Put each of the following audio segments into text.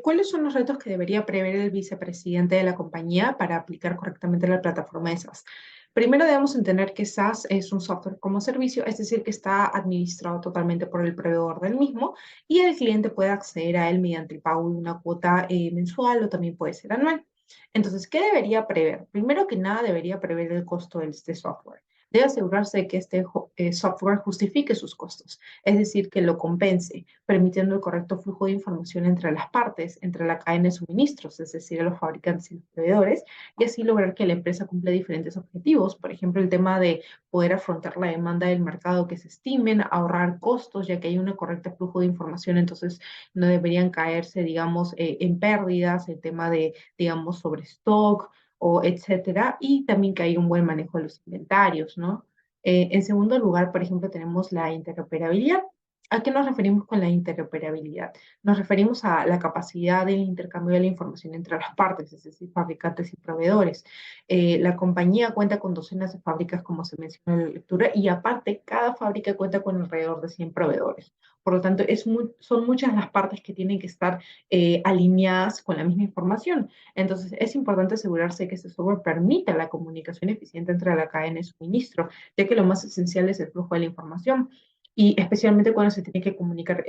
¿Cuáles son los retos que debería prever el vicepresidente de la compañía para aplicar correctamente la plataforma de SaaS? Primero debemos entender que SaaS es un software como servicio, es decir, que está administrado totalmente por el proveedor del mismo y el cliente puede acceder a él mediante el pago de una cuota mensual o también puede ser anual. Entonces, ¿qué debería prever? Primero que nada, debería prever el costo de este software. Debe asegurarse de que este software justifique sus costos, es decir, que lo compense, permitiendo el correcto flujo de información entre las partes, entre la cadena de suministros, es decir, los fabricantes y los proveedores, y así lograr que la empresa cumpla diferentes objetivos. Por ejemplo, el tema de poder afrontar la demanda del mercado que se estimen, ahorrar costos, ya que hay un correcto flujo de información, entonces no deberían caerse, digamos, en pérdidas, el tema de, digamos, sobre stock o etcétera, y también que hay un buen manejo de los inventarios, ¿no? En segundo lugar, por ejemplo, tenemos la interoperabilidad. ¿A qué nos referimos con la interoperabilidad? Nos referimos a la capacidad del intercambio de la información entre las partes, es decir, fabricantes y proveedores. La compañía cuenta con docenas de fábricas, como se menciona en la lectura, y aparte, cada fábrica cuenta con alrededor de 100 proveedores. Por lo tanto, son muchas las partes que tienen que estar alineadas con la misma información. Entonces, es importante asegurarse que este software permita la comunicación eficiente entre la cadena de suministro, ya que lo más esencial es el flujo de la información y especialmente cuando se tiene que comunicar,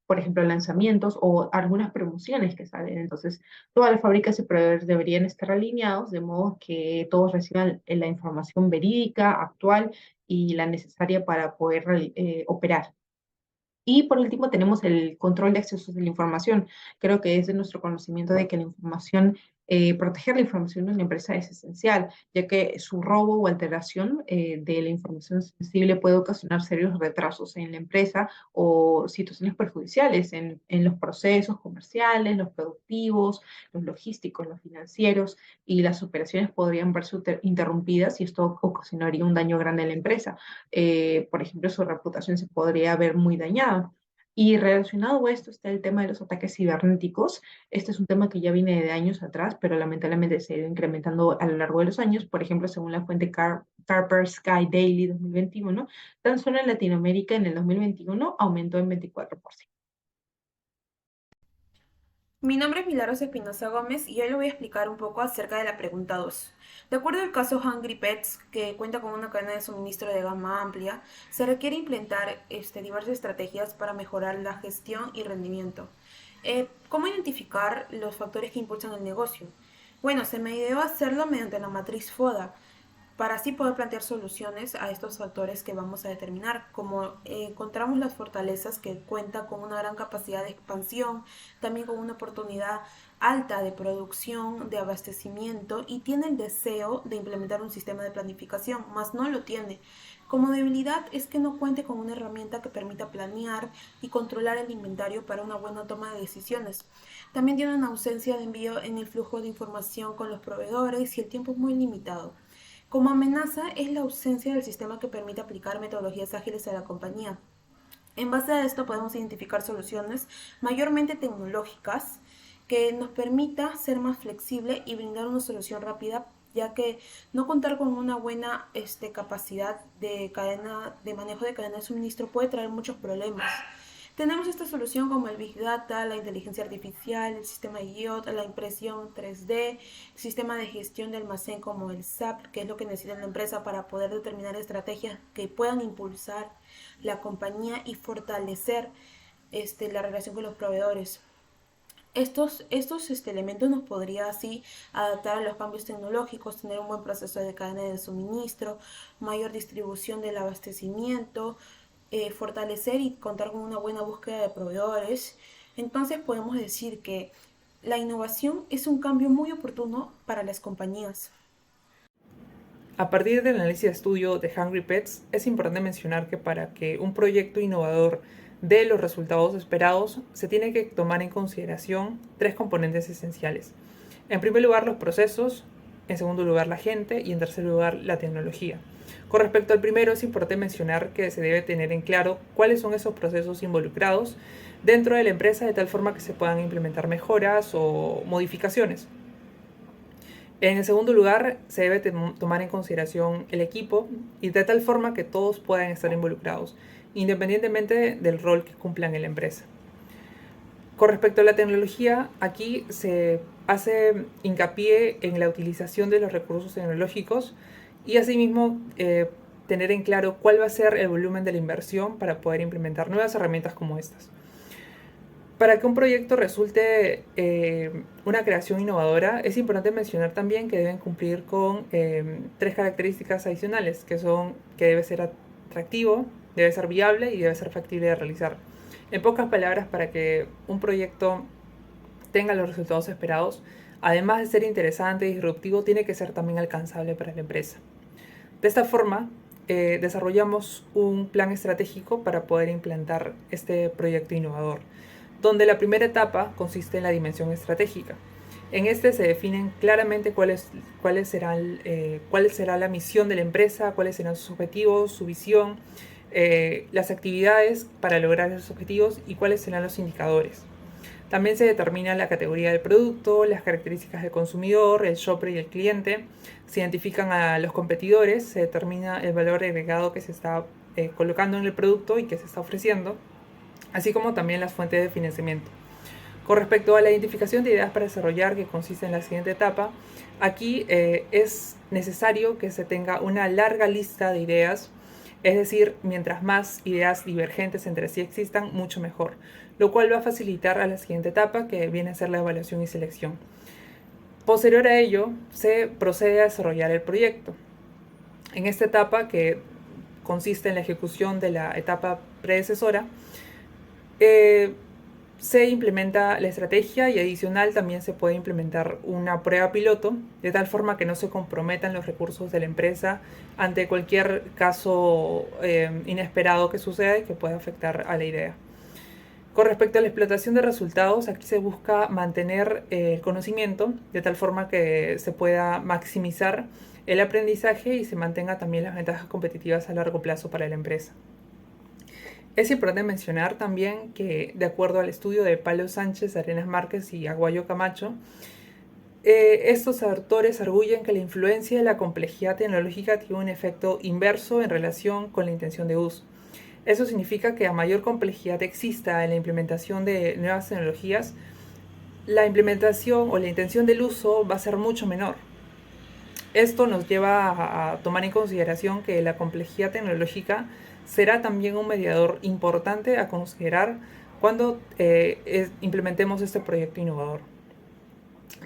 por ejemplo, lanzamientos o algunas promociones que salen. Entonces, todas las fábricas y proveedores deberían estar alineados de modo que todos reciban la información verídica, actual y la necesaria para poder operar. Y por último tenemos el control de acceso de la información. Creo que es de nuestro conocimiento de que la información, proteger la información de una empresa es esencial, ya que su robo o alteración de la información sensible puede ocasionar serios retrasos en la empresa o situaciones perjudiciales en los procesos comerciales, los productivos, los logísticos, los financieros, y las operaciones podrían verse interrumpidas y esto ocasionaría un daño grande a la empresa. Por ejemplo, su reputación se podría ver muy dañada. Y relacionado a esto está el tema de los ataques cibernéticos. Este es un tema que ya viene de años atrás, pero lamentablemente se ha ido incrementando a lo largo de los años. Por ejemplo, según la fuente Carper Sky Daily 2021, tan solo en Latinoamérica en el 2021 aumentó en 24%. Mi nombre es Milagros Espinosa Gómez y hoy le voy a explicar un poco acerca de la pregunta 2. De acuerdo al caso Hungry Pets, que cuenta con una cadena de suministro de gama amplia, se requiere implementar diversas estrategias para mejorar la gestión y rendimiento. ¿Cómo identificar los factores que impulsan el negocio? Bueno, se me ideó hacerlo mediante la matriz FODA, para así poder plantear soluciones a estos factores que vamos a determinar, como encontramos las fortalezas que cuenta con una gran capacidad de expansión, también con una oportunidad alta de producción, de abastecimiento y tiene el deseo de implementar un sistema de planificación, más no lo tiene. Como debilidad es que no cuente con una herramienta que permita planear y controlar el inventario para una buena toma de decisiones. También tiene una ausencia de envío en el flujo de información con los proveedores y el tiempo es muy limitado. Como amenaza es la ausencia del sistema que permite aplicar metodologías ágiles a la compañía. En base a esto podemos identificar soluciones mayormente tecnológicas que nos permita ser más flexible y brindar una solución rápida, ya que no contar con una buena capacidad de manejo de cadena de suministro puede traer muchos problemas. Tenemos esta solución como el Big Data, la inteligencia artificial, el sistema IoT, la impresión 3D, el sistema de gestión de almacén como el SAP, que es lo que necesita la empresa para poder determinar estrategias que puedan impulsar la compañía y fortalecer la relación con los proveedores. Estos elementos nos podría así adaptar a los cambios tecnológicos, tener un buen proceso de cadena de suministro, mayor distribución del abastecimiento, fortalecer y contar con una buena búsqueda de proveedores. Entonces podemos decir que la innovación es un cambio muy oportuno para las compañías. A partir del análisis de estudio de Hungry Pets, es importante mencionar que para que un proyecto innovador dé los resultados esperados, se tiene que tomar en consideración tres componentes esenciales. En primer lugar, los procesos, en segundo lugar, la gente y en tercer lugar, la tecnología. Con respecto al primero, es importante mencionar que se debe tener en claro cuáles son esos procesos involucrados dentro de la empresa de tal forma que se puedan implementar mejoras o modificaciones. En el segundo lugar, se debe tomar en consideración el equipo y de tal forma que todos puedan estar involucrados, independientemente del rol que cumplan en la empresa. Con respecto a la tecnología, aquí se hace hincapié en la utilización de los recursos tecnológicos y asimismo tener en claro cuál va a ser el volumen de la inversión para poder implementar nuevas herramientas como estas. Para que un proyecto resulte una creación innovadora, es importante mencionar también que deben cumplir con 3 características adicionales, que son que debe ser atractivo, debe ser viable y debe ser factible de realizar. En pocas palabras, para que un proyecto tenga los resultados esperados, además de ser interesante y disruptivo, tiene que ser también alcanzable para la empresa. De esta forma, desarrollamos un plan estratégico para poder implantar este proyecto innovador, donde la primera etapa consiste en la dimensión estratégica. En este se definen claramente cuál será la misión de la empresa, cuáles serán sus objetivos, su visión, las actividades para lograr esos objetivos y cuáles serán los indicadores. También se determina la categoría del producto, las características del consumidor, el shopper y el cliente. Se identifican a los competidores, se determina el valor agregado que se está colocando en el producto y que se está ofreciendo, así como también las fuentes de financiamiento. Con respecto a la identificación de ideas para desarrollar, que consiste en la siguiente etapa, aquí es necesario que se tenga una larga lista de ideas, es decir, mientras más ideas divergentes entre sí existan, mucho mejor, lo cual va a facilitar a la siguiente etapa, que viene a ser la evaluación y selección. Posterior a ello, se procede a desarrollar el proyecto. En esta etapa, que consiste en la ejecución de la etapa predecesora, se implementa la estrategia y adicional también se puede implementar una prueba piloto, de tal forma que no se comprometan los recursos de la empresa ante cualquier caso inesperado que suceda y que pueda afectar a la idea. Con respecto a la explotación de resultados, aquí se busca mantener el conocimiento de tal forma que se pueda maximizar el aprendizaje y se mantenga también las ventajas competitivas a largo plazo para la empresa. Es importante mencionar también que, de acuerdo al estudio de Pablo Sánchez, Arenas Márquez y Aguayo Camacho, estos autores arguyen que la influencia de la complejidad tecnológica tiene un efecto inverso en relación con la intención de uso. Eso significa que a mayor complejidad exista en la implementación de nuevas tecnologías, la implementación o la intención del uso va a ser mucho menor. Esto nos lleva a tomar en consideración que la complejidad tecnológica será también un mediador importante a considerar cuando implementemos este proyecto innovador.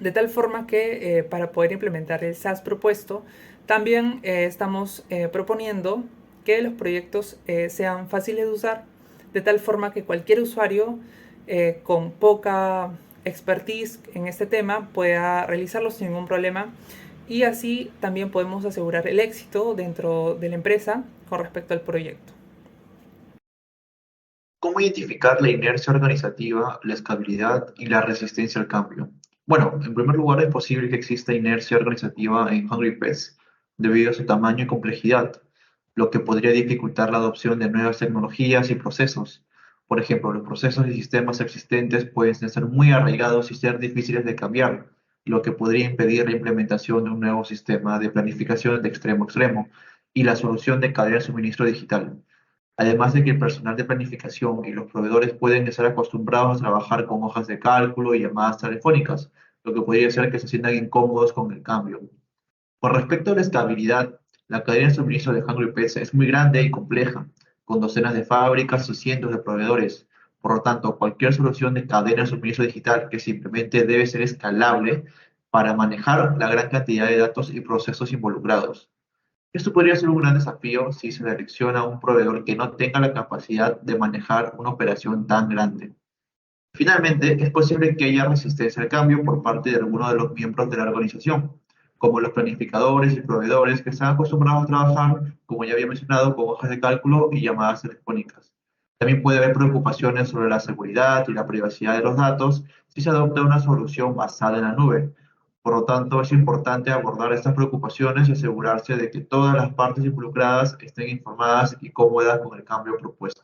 De tal forma que para poder implementar el SaaS propuesto, también estamos proponiendo que los proyectos sean fáciles de usar, de tal forma que cualquier usuario con poca expertise en este tema pueda realizarlo sin ningún problema, y así también podemos asegurar el éxito dentro de la empresa con respecto al proyecto. ¿Cómo identificar la inercia organizativa, la escalabilidad y la resistencia al cambio? Bueno, en primer lugar es posible que exista inercia organizativa en Hungry Pets debido a su tamaño y complejidad, lo que podría dificultar la adopción de nuevas tecnologías y procesos. Por ejemplo, los procesos y sistemas existentes pueden ser muy arraigados y ser difíciles de cambiar, lo que podría impedir la implementación de un nuevo sistema de planificación de extremo a extremo y la solución de cadena de suministro digital. Además de que el personal de planificación y los proveedores pueden estar acostumbrados a trabajar con hojas de cálculo y llamadas telefónicas, lo que podría hacer que se sientan incómodos con el cambio. Con respecto a la estabilidad, la cadena de suministro de Hungry Pets es muy grande y compleja, con docenas de fábricas y cientos de proveedores. Por lo tanto, cualquier solución de cadena de suministro digital que simplemente debe ser escalable para manejar la gran cantidad de datos y procesos involucrados. Esto podría ser un gran desafío si se selecciona un proveedor que no tenga la capacidad de manejar una operación tan grande. Finalmente, es posible que haya resistencia al cambio por parte de algunos de los miembros de la organización, como los planificadores y proveedores que están acostumbrados a trabajar, como ya había mencionado, con hojas de cálculo y llamadas telefónicas. También puede haber preocupaciones sobre la seguridad y la privacidad de los datos si se adopta una solución basada en la nube. Por lo tanto, es importante abordar estas preocupaciones y asegurarse de que todas las partes involucradas estén informadas y cómodas con el cambio propuesto.